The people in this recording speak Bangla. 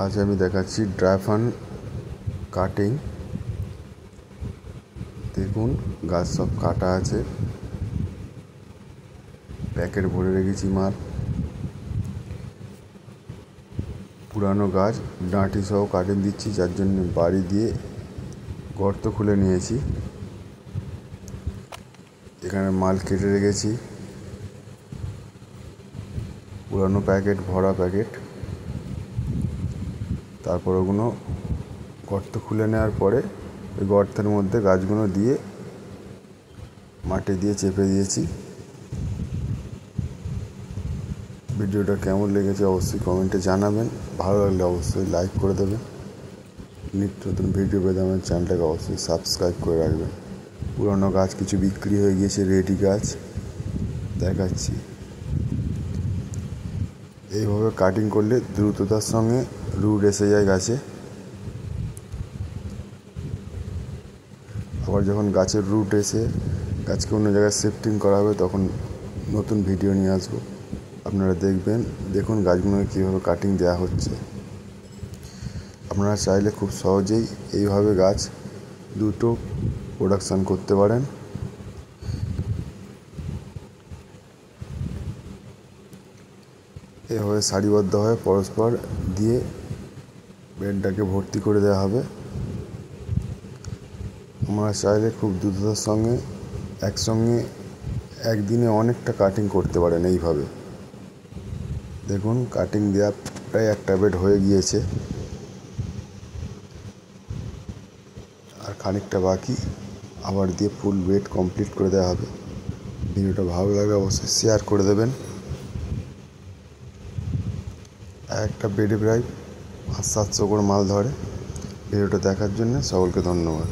আজ আমি দেখাচ্ছি ড্রাইফান কাটিং। দেখুন গাছ সব কাটা আছে, প্যাকেট ভরে রেখেছি মাল। পুরানো গাছ ডাঁটি সহ কাটিং দিচ্ছি, যার জন্য বাড়ি দিয়ে গর্ত খুলে নিয়েছি। এখানে মাল কেটে রেখেছি, পুরানো প্যাকেট, ভরা প্যাকেট। তারপর ওগুলো গর্ত খুলে নেওয়ার পরে ওই গর্তের মধ্যে গাছগুলো দিয়ে মাটি দিয়ে চেপে দিয়েছি। ভিডিওটা কেমন লেগেছে অবশ্যই কমেন্টে জানাবেন, ভালো লাগলে অবশ্যই লাইক করে দেবেন। নিত্য নতুন ভিডিও পেতে আমার চ্যানেলটাকে অবশ্যই সাবস্ক্রাইব করে রাখবেন। পুরনো গাছ কিছু বিক্রি হয়ে গিয়েছে, রেডি গাছ দেখাচ্ছি। এইভাবে কাটিং করলে দ্রুততার সঙ্গে রুট এসে যায় গাছে। আবার যখন গাছের রুট এসে গাছকে অন্য জায়গায় শিফটিং করা হবে, তখন নতুন ভিডিও নিয়ে আসবো, আপনারা দেখবেন। দেখুন গাছগুলোকে কীভাবে কাটিং দেওয়া হচ্ছে। আপনারা চাইলে খুব সহজেই এইভাবে গাছ দুটো প্রোডাকশান করতে পারেন। এভাবে সারিবদ্ধভাবে পরস্পর দিয়ে বেডটাকে ভর্তি করে দেওয়া হবে। আমরা চাইলে খুব দ্রুততার সঙ্গে একসঙ্গে একদিনে অনেকটা কাটিং করতে পারেন এইভাবে। দেখুন কাটিং দেওয়া প্রায় একটা বেড হয়ে গিয়েছে, আর খানিকটা বাকি, আবার দিয়ে ফুল বেড কমপ্লিট করে দেওয়া হবে। ভিডিওটা ভালো লাগলে অবশ্যই শেয়ার করে দেবেন। একটা বেডে প্রায় 500-700 করে মাল ধরে। ভিডিওটা দেখার জন্য সকলকে ধন্যবাদ।